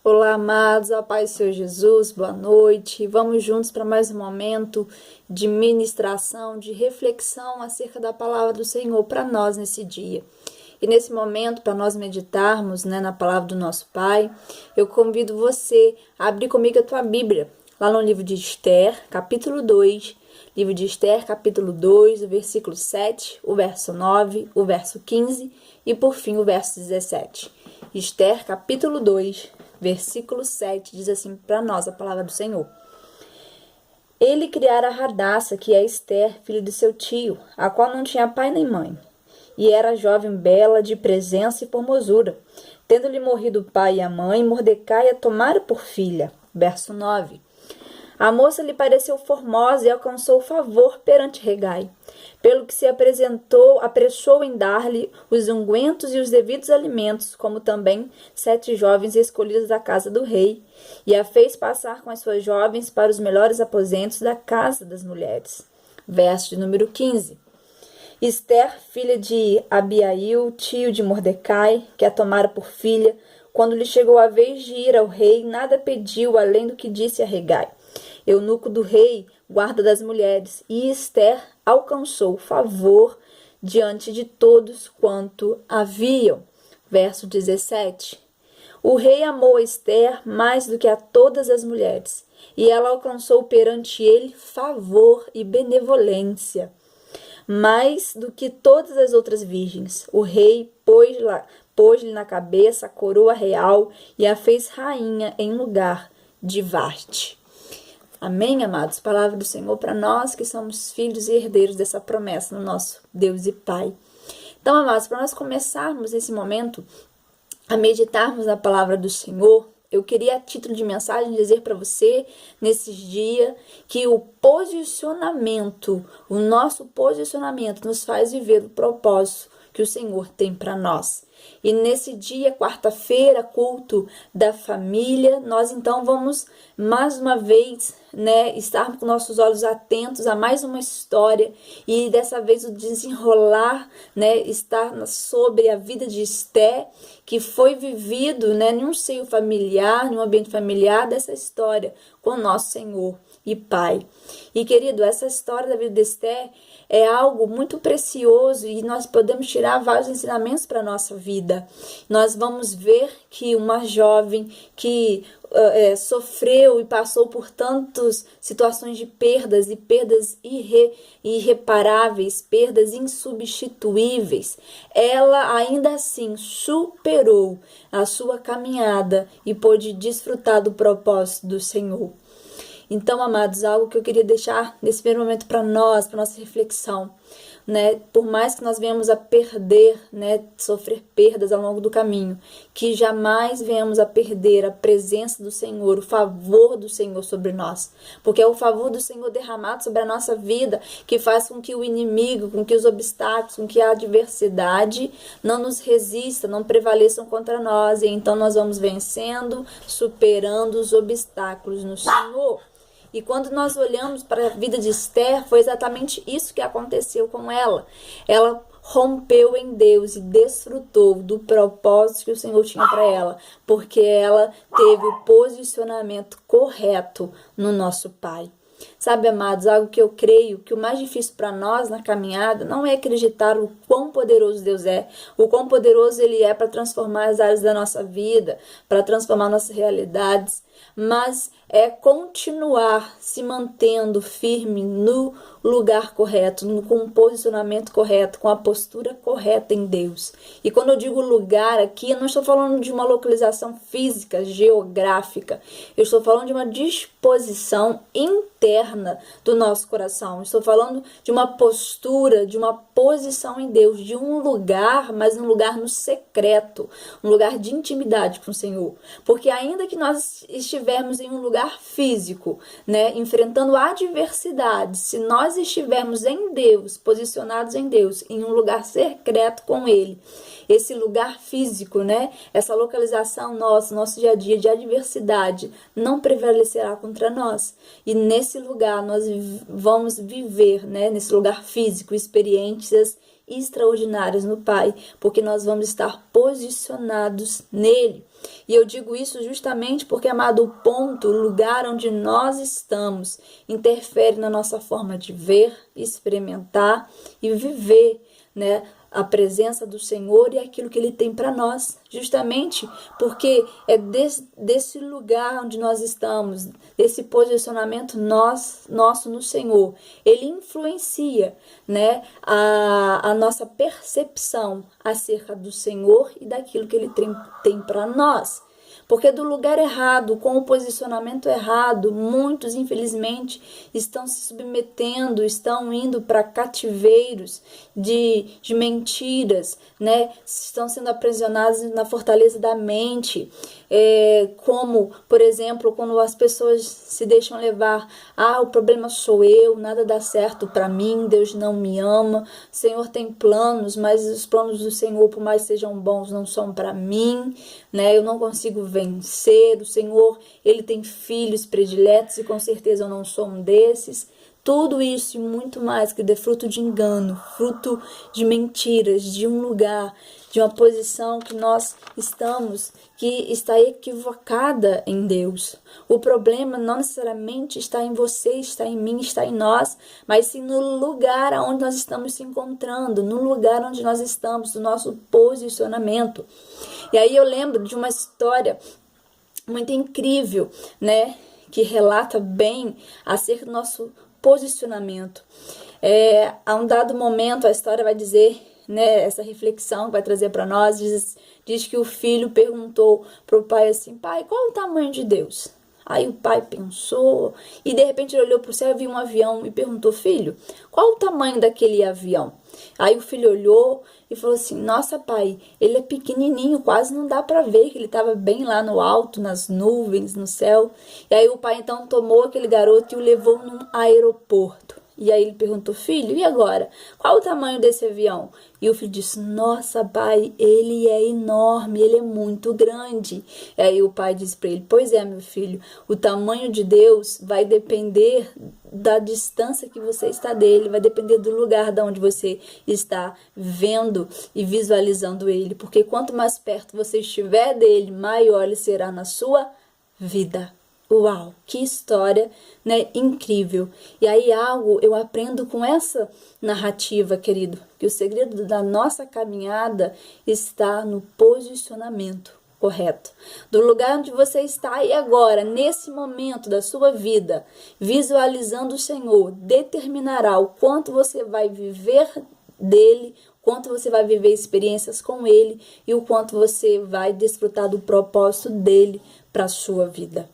Olá, amados, a paz do Senhor Jesus, boa noite. Vamos juntos para mais um momento de ministração, de reflexão acerca da palavra do Senhor para nós nesse dia. E nesse momento, para nós meditarmos na palavra do nosso Pai, eu convido você a abrir comigo a tua Bíblia, lá no livro de Esther, capítulo 2, livro de Esther, capítulo 2, o versículo 7, o verso 9, o verso 15 e, por fim, o verso 17. Esther, capítulo 2, versículo 7, diz assim para nós a palavra do Senhor. Ele criara Radassa, que é Esther, filha de seu tio, a qual não tinha pai nem mãe, e era jovem bela, de presença e formosura. Tendo-lhe morrido o pai e a mãe, Mordecai a tomara por filha. Verso 9. A moça lhe pareceu formosa e alcançou favor perante Hegai, pelo que se apressou em dar-lhe os ungüentos e os devidos alimentos, como também 7 jovens escolhidas da casa do rei, e a fez passar com as suas jovens para os melhores aposentos da casa das mulheres. Verso de número 15. Esther, filha de Abiail, tio de Mordecai, que a tomara por filha, quando lhe chegou a vez de ir ao rei, nada pediu além do que disse a Hegai, eunuco do rei, guarda das mulheres, e Esther alcançou favor diante de todos quanto haviam. Verso 17. O rei amou Esther mais do que a todas as mulheres, e ela alcançou perante ele favor e benevolência, mais do que todas as outras virgens. O rei pôs-lhe na cabeça a coroa real e a fez rainha em lugar de Vasti. Amém, amados? Palavra do Senhor para nós que somos filhos e herdeiros dessa promessa no nosso Deus e Pai. Então, amados, para nós começarmos esse momento a meditarmos na palavra do Senhor, eu queria, a título de mensagem, dizer para você, nesses dias, que o nosso posicionamento nos faz viver o propósito que o Senhor tem para nós. E nesse dia, quarta-feira, culto da família, nós então vamos mais uma vez estar com nossos olhos atentos a mais uma história, e dessa vez o desenrolar está sobre a vida de Esther, que foi vivido em um seio familiar, em um ambiente familiar dessa história com o nosso Senhor e Pai. E querido, essa história da vida de Esther é algo muito precioso e nós podemos tirar vários ensinamentos para a nossa vida. Nós vamos ver que uma jovem que sofreu e passou por tantas situações de perdas e perdas irreparáveis, perdas insubstituíveis, ela ainda assim superou a sua caminhada e pôde desfrutar do propósito do Senhor. Então, amados, algo que eu queria deixar nesse primeiro momento para nós, para nossa reflexão, por mais que nós venhamos a perder, sofrer perdas ao longo do caminho, que jamais venhamos a perder a presença do Senhor, o favor do Senhor sobre nós, porque é o favor do Senhor derramado sobre a nossa vida que faz com que o inimigo, com que os obstáculos, com que a adversidade não nos resista, não prevaleçam contra nós, e então nós vamos vencendo, superando os obstáculos no Senhor. E quando nós olhamos para a vida de Esther, foi exatamente isso que aconteceu com ela. Ela rompeu em Deus e desfrutou do propósito que o Senhor tinha para ela, porque ela teve o posicionamento correto no nosso Pai. Sabe, amados, algo que eu creio que o mais difícil para nós na caminhada não é acreditar o quão poderoso Deus é, o quão poderoso Ele é para transformar as áreas da nossa vida, para transformar nossas realidades, mas é continuar se mantendo firme no lugar correto, com o posicionamento correto, com a postura correta em Deus. E quando eu digo lugar aqui, eu não estou falando de uma localização física, geográfica, eu estou falando de uma disposição interna do nosso coração. Estou falando de uma postura, de uma posição em Deus, de um lugar, mas um lugar no secreto, um lugar de intimidade com o Senhor. Porque ainda que nós estivermos em um lugar físico, enfrentando adversidades, se nós estivermos em Deus, posicionados em Deus, em um lugar secreto com Ele, esse lugar físico, essa localização nosso dia a dia de adversidade não prevalecerá contra nós. E nesse lugar nós vamos viver, nesse lugar físico, experiências extraordinárias no Pai, porque nós vamos estar posicionados nele. E eu digo isso justamente porque, amado, o ponto, o lugar onde nós estamos, interfere na nossa forma de ver, experimentar e viver, né, a presença do Senhor e aquilo que Ele tem para nós, justamente porque é desse lugar onde nós estamos, desse posicionamento nosso no Senhor, Ele influencia, né, a nossa percepção acerca do Senhor e daquilo que Ele tem para nós. Porque do lugar errado, com o posicionamento errado, muitos, infelizmente, estão se submetendo, estão indo para cativeiros de mentiras, né? Estão sendo aprisionados na fortaleza da mente. Como, por exemplo, quando as pessoas se deixam levar, o problema sou eu, nada dá certo para mim, Deus não me ama, o Senhor tem planos, mas os planos do Senhor, por mais sejam bons, não são para mim, né? Eu não consigo vencer, o Senhor, Ele tem filhos prediletos e com certeza eu não sou um desses. Tudo isso e muito mais que é fruto de engano, fruto de mentiras, de um lugar, de uma posição que nós estamos, que está equivocada em Deus. O problema não necessariamente está em você, está em mim, está em nós, mas sim no lugar onde nós estamos se encontrando, no lugar onde nós estamos, no nosso posicionamento. E aí eu lembro de uma história muito incrível, né, que relata bem acerca do nosso posicionamento. A um dado momento a história vai dizer, né, essa reflexão que vai trazer para nós, diz que o filho perguntou para o pai assim: pai, qual é o tamanho de Deus? Aí o pai pensou e de repente ele olhou para o céu e viu um avião e perguntou: filho, qual o tamanho daquele avião? Aí o filho olhou e falou assim: nossa, pai, ele é pequenininho, quase não dá para ver, que ele estava bem lá no alto, nas nuvens, no céu. E aí o pai então tomou aquele garoto e o levou num aeroporto. E aí ele perguntou: filho, e agora? Qual o tamanho desse avião? E o filho disse: nossa, pai, ele é enorme, ele é muito grande. E aí o pai disse para ele: pois é, meu filho, o tamanho de Deus vai depender da distância que você está dele, vai depender do lugar de onde você está vendo e visualizando ele. Porque quanto mais perto você estiver dele, maior ele será na sua vida. Uau, que história, né? Incrível. E aí algo eu aprendo com essa narrativa, querido, que o segredo da nossa caminhada está no posicionamento correto. Do lugar onde você está e agora, nesse momento da sua vida, visualizando o Senhor, determinará o quanto você vai viver dele, quanto você vai viver experiências com ele e o quanto você vai desfrutar do propósito dele para a sua vida.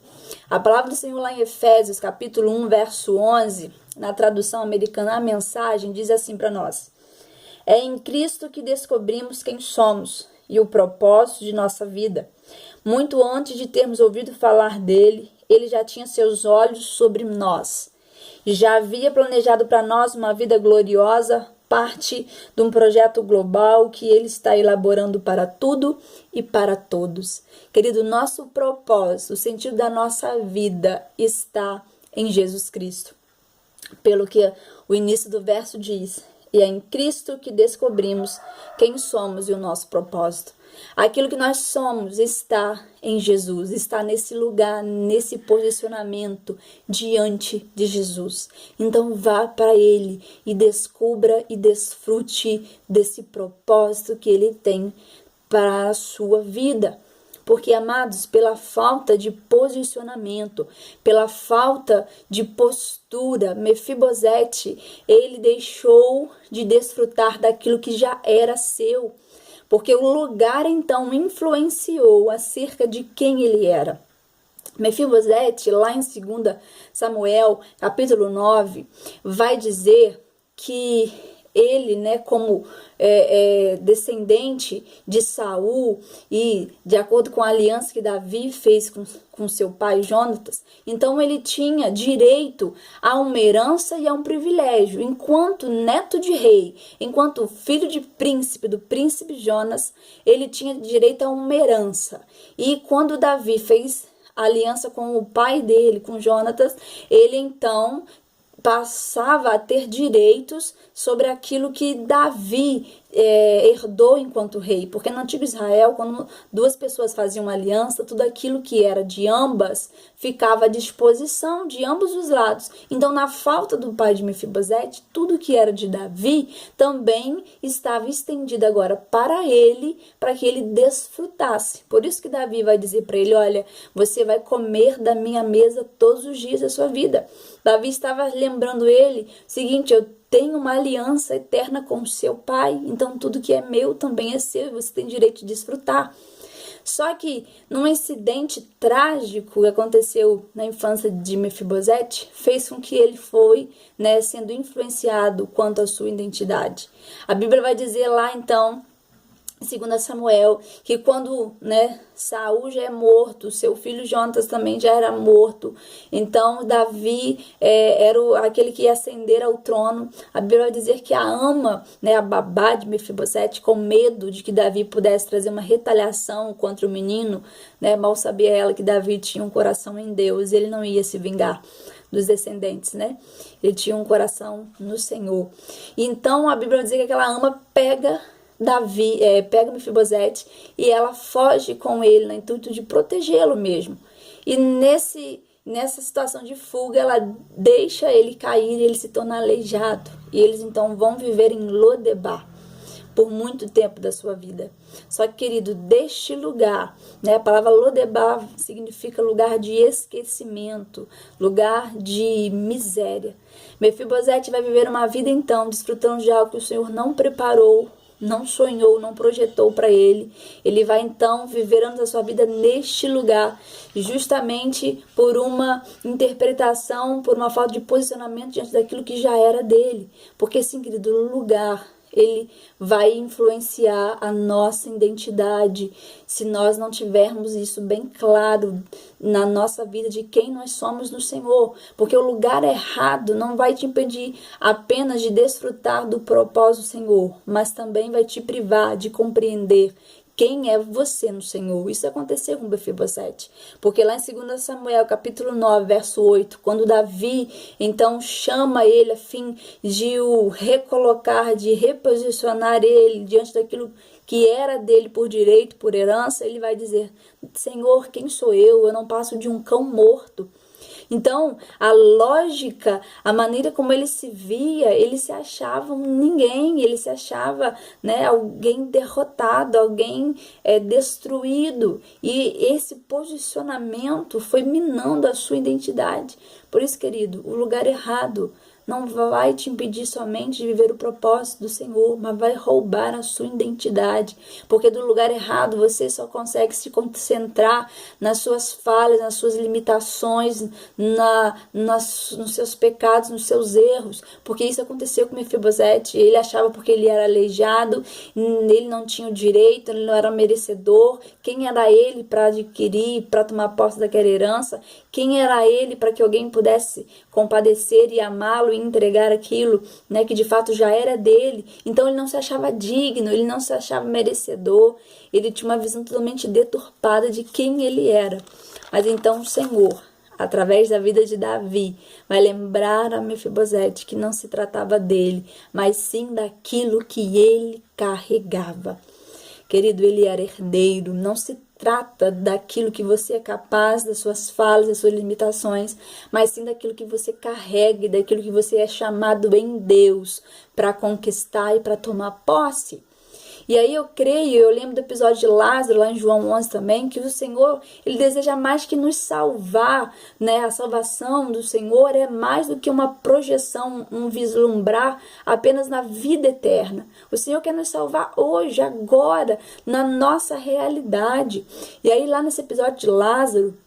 A palavra do Senhor lá em Efésios, capítulo 1, verso 11, na tradução americana, a mensagem diz assim para nós: é em Cristo que descobrimos quem somos e o propósito de nossa vida. Muito antes de termos ouvido falar dele, ele já tinha seus olhos sobre nós. Já havia planejado para nós uma vida gloriosa, parte de um projeto global que ele está elaborando para tudo e para todos. Querido, nosso propósito, o sentido da nossa vida está em Jesus Cristo. Pelo que o início do verso diz: e é em Cristo que descobrimos quem somos e o nosso propósito. Aquilo que nós somos está em Jesus, está nesse lugar, nesse posicionamento diante de Jesus. Então vá para Ele e descubra e desfrute desse propósito que Ele tem para a sua vida. Porque, amados, pela falta de posicionamento, pela falta de postura, Mefibosete, ele deixou de desfrutar daquilo que já era seu. Porque o lugar, então, influenciou acerca de quem ele era. Mefibosete, lá em 2 Samuel, capítulo 9, vai dizer que ele, né, como descendente de Saul e de acordo com a aliança que Davi fez com seu pai Jonatas, então ele tinha direito a uma herança e a um privilégio. Enquanto neto de rei, enquanto filho de príncipe, do príncipe Jonas, ele tinha direito a uma herança. E quando Davi fez aliança com o pai dele, com Jonatas, ele então passava a ter direitos sobre aquilo que Davi herdou enquanto rei, porque no antigo Israel, quando duas pessoas faziam uma aliança, tudo aquilo que era de ambas ficava à disposição de ambos os lados. Então, na falta do pai de Mefibosete, tudo que era de Davi também estava estendido agora para ele, para que ele desfrutasse. Por isso que Davi vai dizer para ele: olha, você vai comer da minha mesa todos os dias da sua vida. Davi estava lembrando ele o seguinte: eu tenho uma aliança eterna com o seu pai, então tudo que é meu também é seu e você tem direito de desfrutar. Só que num incidente trágico que aconteceu na infância de Mefibosete, fez com que ele foi, sendo influenciado quanto à sua identidade. A Bíblia vai dizer lá então, segundo Samuel, que quando Saul já é morto, seu filho Jonatas também já era morto, então Davi era aquele que ia ascender ao trono. A Bíblia vai dizer que a ama, a babá de Mefibosete, com medo de que Davi pudesse trazer uma retaliação contra o menino, mal sabia ela que Davi tinha um coração em Deus e ele não ia se vingar dos descendentes, ele tinha um coração no Senhor. Então a Bíblia vai dizer que aquela ama pega Mefibosete e ela foge com ele no intuito de protegê-lo mesmo. E nessa situação de fuga, ela deixa ele cair e ele se torna aleijado. E eles então vão viver em Lodebar por muito tempo da sua vida. Só que, querido, deste lugar, a palavra Lodebar significa lugar de esquecimento, lugar de miséria. Mefibosete vai viver uma vida então desfrutando de algo que o Senhor não preparou, não sonhou, não projetou para ele. Ele vai então viver anos da sua vida neste lugar, justamente por uma interpretação, por uma falta de posicionamento diante daquilo que já era dele. Porque, sim, querido, o lugar, ele vai influenciar a nossa identidade, se nós não tivermos isso bem claro na nossa vida de quem nós somos no Senhor. Porque o lugar errado não vai te impedir apenas de desfrutar do propósito do Senhor, mas também vai te privar de compreender quem é você no Senhor. Isso aconteceu com Mefibosete, porque lá em 2 Samuel, capítulo 9, verso 8, quando Davi, então, chama ele a fim de o recolocar, de reposicionar ele diante daquilo que era dele por direito, por herança, ele vai dizer: Senhor, quem sou eu? Eu não passo de um cão morto. Então, a lógica, a maneira como ele se via, ele se achava um ninguém, ele se achava alguém derrotado, alguém destruído. E esse posicionamento foi minando a sua identidade. Por isso, querido, o lugar errado não vai te impedir somente de viver o propósito do Senhor, mas vai roubar a sua identidade, porque do lugar errado você só consegue se concentrar nas suas falhas, nas suas limitações, nos seus pecados, nos seus erros, porque isso aconteceu com Mefibosete. Ele achava porque ele era aleijado, ele não tinha o direito, ele não era merecedor. Quem era ele para adquirir, para tomar posse daquela herança? Quem era ele para que alguém pudesse compadecer e amá-lo e entregar aquilo, que de fato já era dele? Então ele não se achava digno, ele não se achava merecedor, ele tinha uma visão totalmente deturpada de quem ele era. Mas então o Senhor, através da vida de Davi, vai lembrar a Mefibosete que não se tratava dele, mas sim daquilo que ele carregava. Querido, ele era herdeiro. Não se trata daquilo que você é capaz, das suas falhas, das suas limitações, mas sim daquilo que você carrega, daquilo que você é chamado em Deus para conquistar e para tomar posse. E aí eu lembro do episódio de Lázaro, lá em João 11 também, que o Senhor, ele deseja mais que nos salvar, A salvação do Senhor é mais do que uma projeção, um vislumbrar apenas na vida eterna. O Senhor quer nos salvar hoje, agora, na nossa realidade. E aí lá nesse episódio de Lázaro,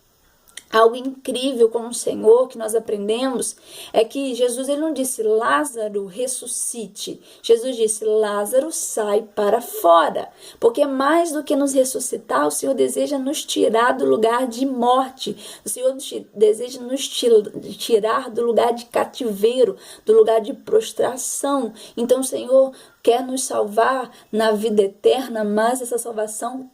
algo incrível com o Senhor que nós aprendemos é que Jesus, ele não disse Lázaro ressuscite. Jesus disse Lázaro sai para fora. Porque mais do que nos ressuscitar, o Senhor deseja nos tirar do lugar de morte. O Senhor deseja nos tirar do lugar de cativeiro, do lugar de prostração. Então o Senhor quer nos salvar na vida eterna, mas essa salvação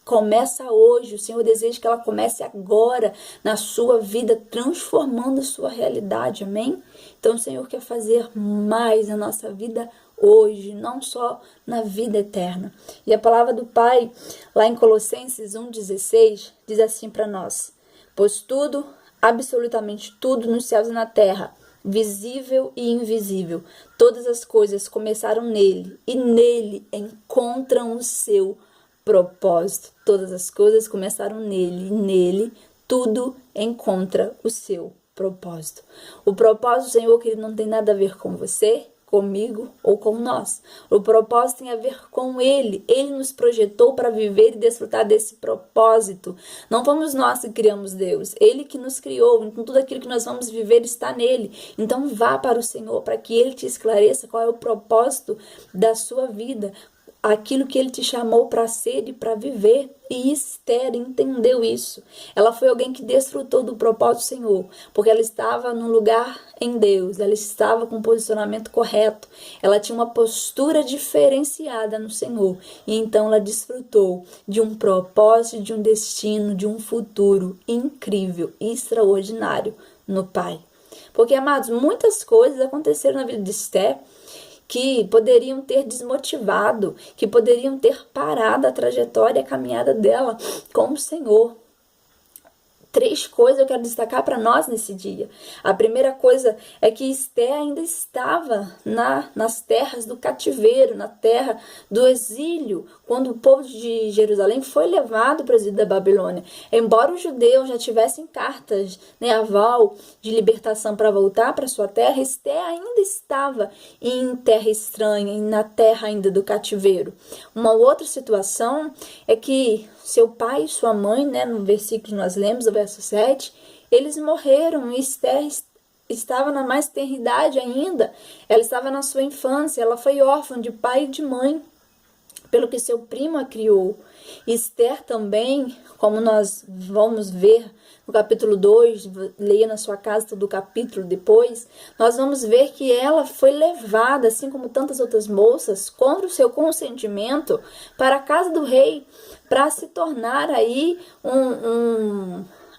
começa hoje. O Senhor deseja que ela comece agora na sua vida, transformando a sua realidade, amém? Então o Senhor quer fazer mais na nossa vida hoje, não só na vida eterna. E a palavra do Pai, lá em Colossenses 1,16, diz assim para nós: pois tudo, absolutamente tudo nos céus e na terra, visível e invisível, todas as coisas começaram nele, e nele encontram o seu propósito. Todas as coisas começaram nele, e nele tudo encontra o seu propósito. O propósito do Senhor, querido, não tem nada a ver com você, comigo ou com nós. O propósito tem a ver com Ele. Ele nos projetou para viver e desfrutar desse propósito. Não fomos nós que criamos Deus. Ele que nos criou. Então tudo aquilo que nós vamos viver está nele. Então vá para o Senhor para que Ele te esclareça qual é o propósito da sua vida, aquilo que Ele te chamou para ser e para viver. E Esther entendeu isso. Ela foi alguém que desfrutou do propósito do Senhor, porque ela estava no lugar em Deus, ela estava com o posicionamento correto, ela tinha uma postura diferenciada no Senhor, e então ela desfrutou de um propósito, de um destino, de um futuro incrível, extraordinário no Pai. Porque, amados, muitas coisas aconteceram na vida de Esther que poderiam ter desmotivado, que poderiam ter parado a trajetória e a caminhada dela com o Senhor. 3 coisas eu quero destacar para nós nesse dia. A primeira coisa é que Esther ainda estava nas terras do cativeiro, na terra do exílio, quando o povo de Jerusalém foi levado para o exílio da Babilônia. Embora os judeus já tivessem cartas, aval de libertação para voltar para sua terra, Esther ainda estava em terra estranha, na terra ainda do cativeiro. Uma outra situação é que seu pai e sua mãe, no versículo que nós lemos, o verso 7, eles morreram e Esther estava na mais tenra idade ainda. Ela estava na sua infância, ela foi órfã de pai e de mãe, pelo que seu primo a criou. Esther também, como nós vamos ver no capítulo 2, leia na sua casa todo o capítulo depois, nós vamos ver que ela foi levada, assim como tantas outras moças, contra o seu consentimento, para a casa do rei, para se tornar aí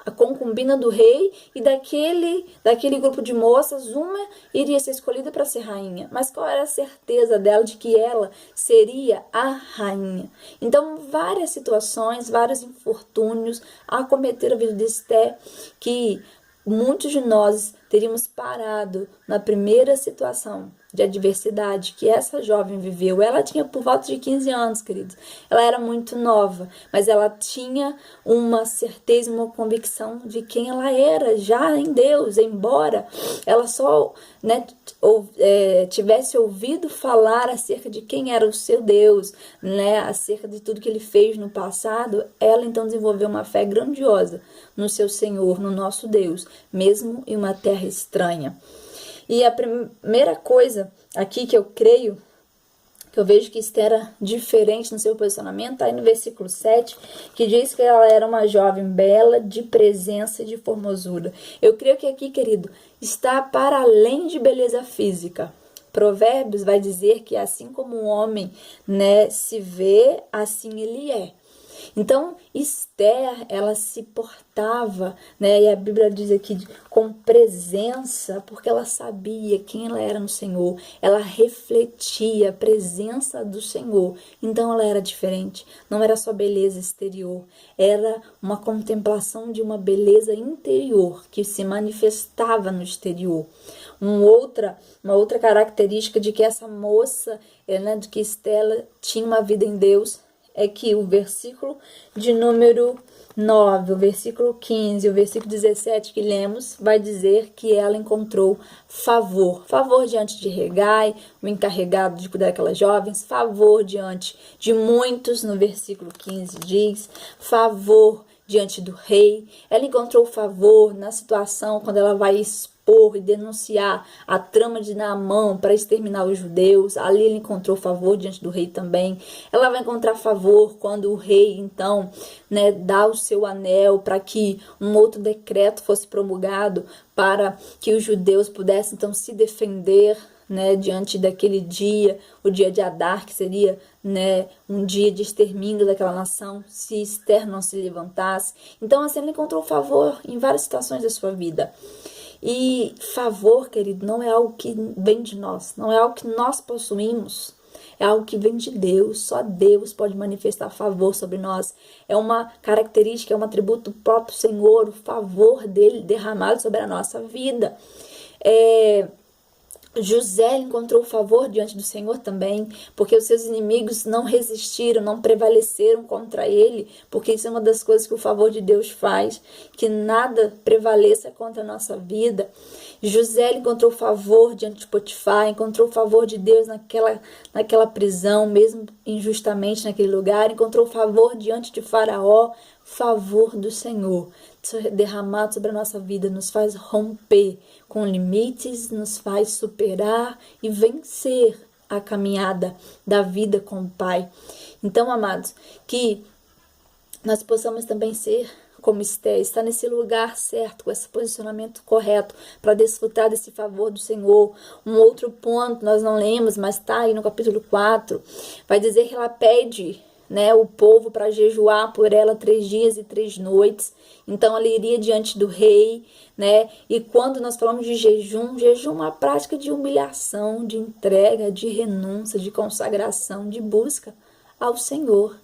a concubina do rei, e daquele grupo de moças, uma iria ser escolhida para ser rainha. Mas qual era a certeza dela de que ela seria a rainha? Então, várias situações, vários infortúnios acometeram a vida de Esther, que muitos de nós teríamos parado na primeira situação de adversidade que essa jovem viveu. Ela tinha por volta de 15 anos, queridos. Ela era muito nova, mas ela tinha uma certeza, uma convicção de quem ela era já em Deus, embora ela só tivesse ouvido falar acerca de quem era o seu Deus, acerca de tudo que ele fez no passado. Ela então desenvolveu uma fé grandiosa no seu Senhor, no nosso Deus, mesmo em uma terra estranha. E a primeira coisa aqui que eu creio, que eu vejo que Esther era diferente no seu posicionamento, está aí no versículo 7, que diz que ela era uma jovem bela, de presença e de formosura. Eu creio que aqui, querido, está para além de beleza física. Provérbios vai dizer que assim como um homem se vê, assim ele é. Então, Esther, ela se portava, e a Bíblia diz aqui, com presença, porque ela sabia quem ela era no Senhor, ela refletia a presença do Senhor, então ela era diferente, não era só beleza exterior, era uma contemplação de uma beleza interior, que se manifestava no exterior. Uma outra característica de que essa moça, de que Esther tinha uma vida em Deus, é que o versículo de número 9, o versículo 15, o versículo 17 que lemos, vai dizer que ela encontrou favor. Favor diante de Hegai, o encarregado de cuidar daquelas jovens, favor diante de muitos, no versículo 15 diz, favor diante do rei. Ela encontrou favor na situação quando ela vai expor e denunciar a trama de Naamã para exterminar os judeus. Ali ela encontrou favor diante do rei também. Ela vai encontrar favor quando o rei, então, dá o seu anel para que um outro decreto fosse promulgado para que os judeus pudessem, então, se defender, diante daquele dia, o dia de Adar, que seria um dia de extermínio daquela nação, se Esther não se levantasse. Então, assim, ela encontrou favor em várias situações da sua vida. E favor, querido, não é algo que vem de nós, não é algo que nós possuímos. É algo que vem de Deus, só Deus pode manifestar favor sobre nós. É uma característica, é um atributo do próprio Senhor, o favor dele derramado sobre a nossa vida. José encontrou favor diante do Senhor também, porque os seus inimigos não resistiram, não prevaleceram contra ele, porque isso é uma das coisas que o favor de Deus faz, que nada prevaleça contra a nossa vida. José encontrou favor diante de Potifar, encontrou favor de Deus naquela prisão, mesmo injustamente naquele lugar, encontrou favor diante de Faraó. Favor do Senhor derramado sobre a nossa vida nos faz romper com limites, nos faz superar e vencer a caminhada da vida com o Pai. Então, amados, que nós possamos também ser como Esté, estar nesse lugar certo, com esse posicionamento correto, para desfrutar desse favor do Senhor. Um outro ponto, nós não lemos, mas está aí no capítulo 4, vai dizer que ela pede, né, o povo para jejuar por ela 3 dias e 3 noites. Então ela iria diante do rei, né? E quando nós falamos de jejum é uma prática de humilhação, de entrega, de renúncia, de consagração, de busca ao Senhor.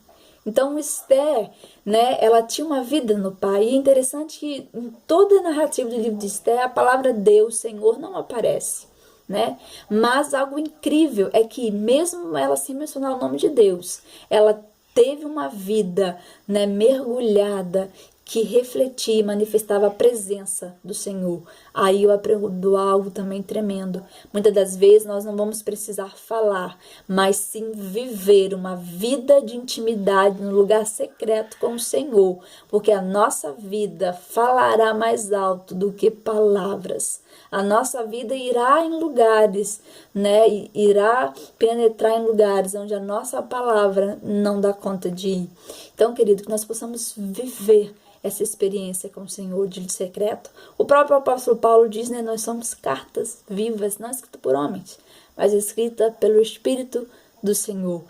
Então Esther, né, ela tinha uma vida no Pai. E é interessante que em toda a narrativa do livro de Esther, a palavra Deus, Senhor, não aparece, né? Mas algo incrível é que mesmo ela sem mencionar o nome de Deus, ela teve uma vida, né, mergulhada, que refletia e manifestava a presença do Senhor. Aí eu aprendo algo também tremendo. Muitas das vezes nós não vamos precisar falar, mas sim viver uma vida de intimidade no lugar secreto com o Senhor, porque a nossa vida falará mais alto do que palavras. A nossa vida irá em lugares, né? Irá penetrar em lugares onde a nossa palavra não dá conta de ir. Então, querido, que nós possamos viver essa experiência com o Senhor de secreto. O próprio apóstolo Paulo diz, né? Nós somos cartas vivas, não escritas por homens, mas escritas pelo Espírito do Senhor,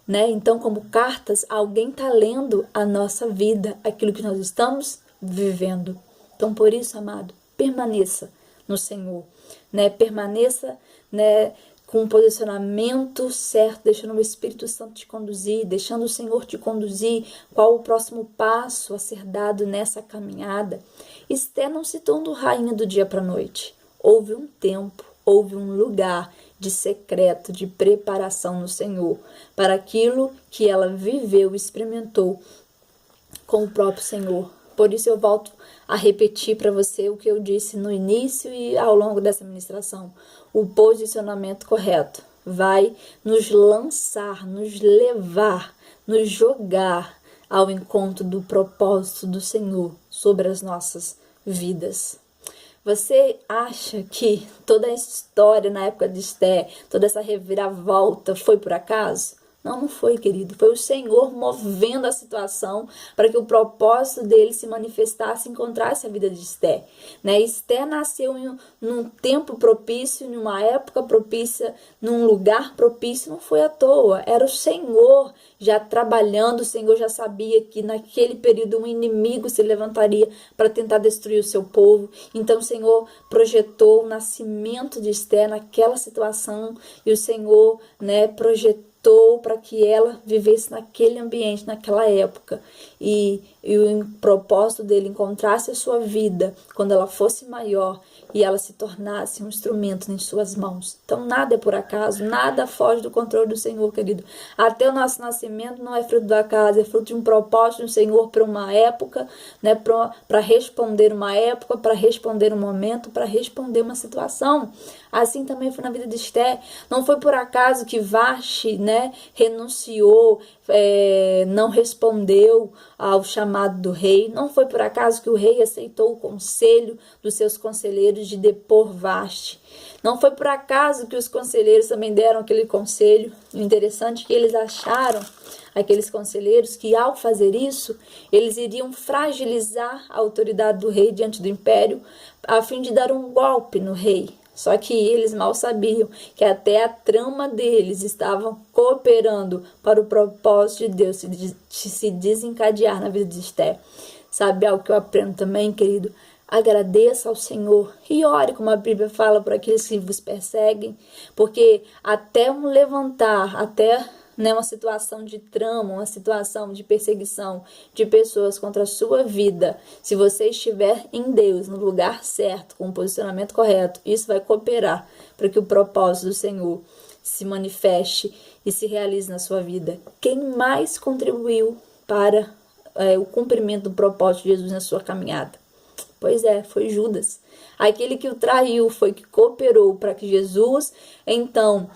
né? Então, como cartas, alguém está lendo a nossa vida, aquilo que nós estamos vivendo. Então, por isso, amado, permaneça no Senhor, né? Permaneça, né, com um posicionamento certo, deixando o Espírito Santo te conduzir, deixando o Senhor te conduzir, qual o próximo passo a ser dado nessa caminhada. Esther não se tornou rainha do dia para a noite. Houve um tempo, houve um lugar de secreto, de preparação no Senhor, para aquilo que ela viveu e experimentou com o próprio Senhor. Por isso eu volto a repetir para você o que eu disse no início e ao longo dessa ministração. O posicionamento correto vai nos lançar, nos levar, nos jogar ao encontro do propósito do Senhor sobre as nossas vidas. Você acha que toda essa história na época de Esther, toda essa reviravolta foi por acaso? Não foi, querido. Foi o Senhor movendo a situação para que o propósito dele se manifestasse e encontrasse a vida de Esther, né? Esther nasceu num tempo propício, numa época propícia, num lugar propício. Não foi à toa. Era o Senhor já trabalhando. O Senhor já sabia que naquele período um inimigo se levantaria para tentar destruir o seu povo. Então o Senhor projetou o nascimento de Esther naquela situação e o Senhor, né, projetou para que ela vivesse naquele ambiente, naquela época. E o propósito dele encontrasse a sua vida quando ela fosse maior e ela se tornasse um instrumento em suas mãos. Então nada é por acaso, nada foge do controle do Senhor, querido. Até o nosso nascimento não é fruto do acaso, é fruto de um propósito do Senhor para uma época, né, para responder uma época, para responder um momento, para responder uma situação. Assim também foi na vida de Esther. Não foi por acaso que Vaste, né, renunciou, não respondeu ao chamado do rei. Não foi por acaso que o rei aceitou o conselho dos seus conselheiros de depor Vaste. Não foi por acaso que os conselheiros também deram aquele conselho. O interessante é que eles acharam, aqueles conselheiros, que ao fazer isso, eles iriam fragilizar a autoridade do rei diante do império, a fim de dar um golpe no rei. Só que eles mal sabiam que até a trama deles estavam cooperando para o propósito de Deus se desencadear na vida de Esther. Sabe algo que eu aprendo também, querido? agradeça ao Senhor e ore, como a Bíblia fala, por aqueles que vos perseguem, porque até um levantar, até uma situação de trama, uma situação de perseguição de pessoas contra a sua vida, se você estiver em Deus, no lugar certo, com o posicionamento correto, isso vai cooperar para que o propósito do Senhor se manifeste e se realize na sua vida. Quem mais contribuiu para o cumprimento do propósito de Jesus na sua caminhada? Pois é, foi Judas. Aquele que o traiu foi que cooperou para que Jesus, então,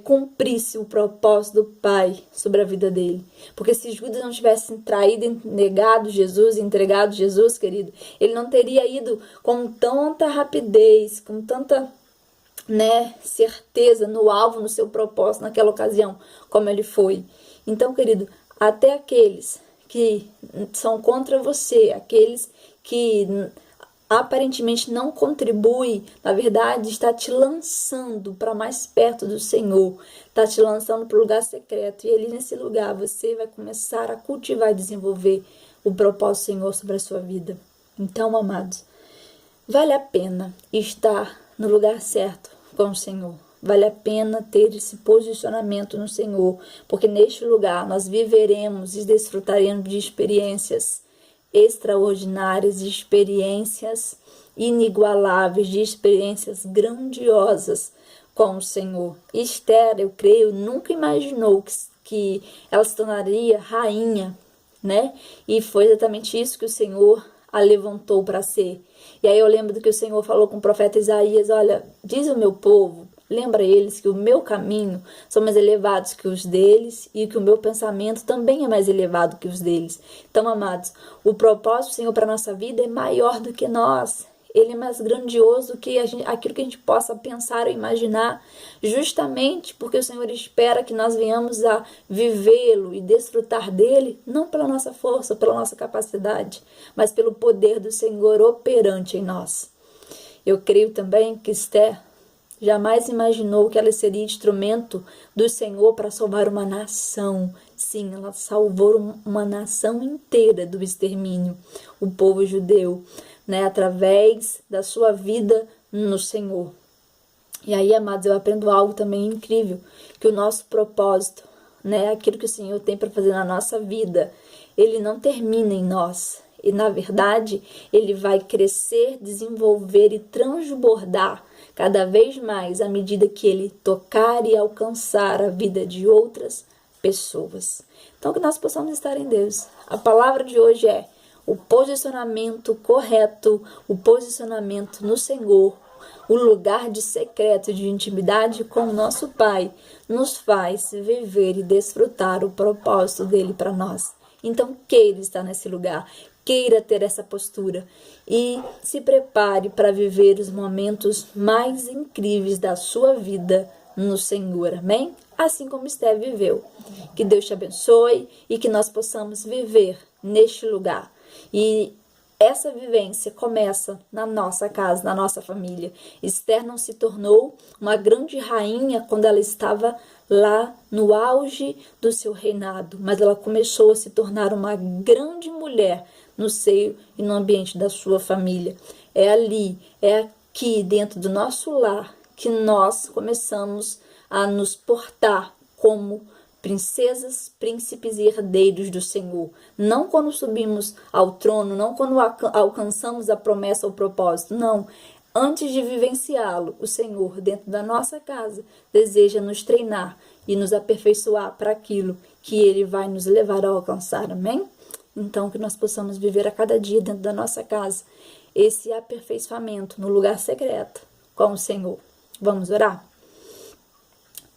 cumprisse o propósito do Pai sobre a vida dele. Porque se Judas não tivesse traído e negado Jesus, entregado Jesus, querido, ele não teria ido com tanta rapidez, com tanta certeza no alvo, no seu propósito naquela ocasião, como ele foi. Então, querido, até aqueles que são contra você, aqueles que aparentemente não contribui, na verdade está te lançando para mais perto do Senhor, está te lançando para o lugar secreto, e ali nesse lugar você vai começar a cultivar e desenvolver o propósito do Senhor sobre a sua vida. Então, amados, vale a pena estar no lugar certo com o Senhor. Vale a pena ter esse posicionamento no Senhor, porque neste lugar nós viveremos e desfrutaremos de experiências extraordinárias, de experiências inigualáveis, de experiências grandiosas com o Senhor. Esther, eu creio, nunca imaginou que ela se tornaria rainha, E foi exatamente isso que o Senhor a levantou para ser. E aí eu lembro do que o Senhor falou com o profeta Isaías: olha, diz o meu povo, lembra eles que o meu caminho são mais elevados que os deles e que o meu pensamento também é mais elevado que os deles. Então, amados, o propósito do Senhor para a nossa vida é maior do que nós. Ele é mais grandioso do que aquilo que a gente possa pensar ou imaginar, justamente porque o Senhor espera que nós venhamos a vivê-lo e desfrutar dele, não pela nossa força, pela nossa capacidade, mas pelo poder do Senhor operante em nós. Eu creio também que Esther jamais imaginou que ela seria instrumento do Senhor para salvar uma nação. Sim, ela salvou uma nação inteira do extermínio, o povo judeu, através da sua vida no Senhor. E aí, amados, eu aprendo algo também incrível, que o nosso propósito, aquilo que o Senhor tem para fazer na nossa vida, ele não termina em nós. E, na verdade, ele vai crescer, desenvolver e transbordar cada vez mais à medida que ele tocar e alcançar a vida de outras pessoas. Então, que nós possamos estar em Deus. A palavra de hoje é: o posicionamento correto, o posicionamento no Senhor, o lugar de secreto, de intimidade com o nosso Pai, nos faz viver e desfrutar o propósito dele para nós. Então, queira estar nesse lugar, queira ter essa postura e se prepare para viver os momentos mais incríveis da sua vida no Senhor, amém? Assim como Esther viveu. Que Deus te abençoe e que nós possamos viver neste lugar. E essa vivência começa na nossa casa, na nossa família. Esther não se tornou uma grande rainha quando ela estava lá no auge do seu reinado, mas ela começou a se tornar uma grande mulher no seio e no ambiente da sua família. É ali, é aqui dentro do nosso lar que nós começamos a nos portar como princesas, príncipes e herdeiros do Senhor. Não quando subimos ao trono, não quando alcançamos a promessa ou propósito, não. Antes de vivenciá-lo, o Senhor, dentro da nossa casa, deseja nos treinar e nos aperfeiçoar para aquilo que Ele vai nos levar a alcançar, amém? Então, que nós possamos viver a cada dia dentro da nossa casa esse aperfeiçoamento no lugar secreto com o Senhor. Vamos orar?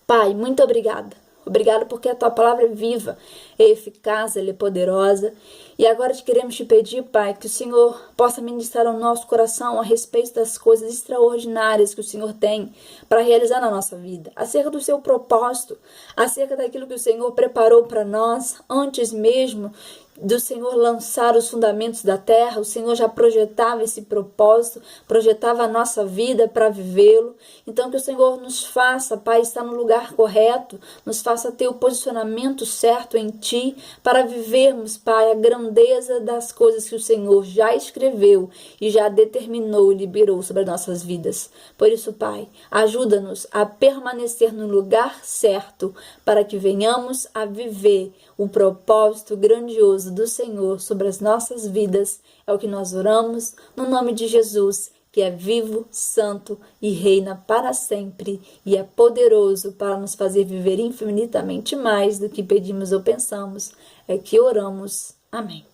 Pai, muito obrigada. Obrigado porque a Tua palavra é viva, é eficaz, ela é poderosa. E agora queremos te pedir, Pai, que o Senhor possa ministrar ao nosso coração a respeito das coisas extraordinárias que o Senhor tem para realizar na nossa vida. Acerca do seu propósito, acerca daquilo que o Senhor preparou para nós antes mesmo do Senhor lançar os fundamentos da terra, o Senhor já projetava esse propósito, projetava a nossa vida para vivê-lo. Então que o Senhor nos faça, Pai, estar no lugar correto, nos faça ter o posicionamento certo em Ti, para vivermos, Pai, a grandeza das coisas que o Senhor já escreveu e já determinou e liberou sobre as nossas vidas. Por isso, Pai, ajuda-nos a permanecer no lugar certo, para que venhamos a viver o propósito grandioso do Senhor sobre as nossas vidas. É o que nós oramos no nome de Jesus, que é vivo, santo e reina para sempre, e é poderoso para nos fazer viver infinitamente mais do que pedimos ou pensamos. É que oramos. Amém.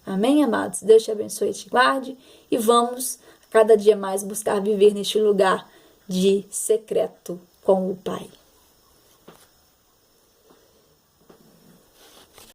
Amém, amados? Deus te abençoe e te guarde, e vamos cada dia mais buscar viver neste lugar de secreto com o Pai.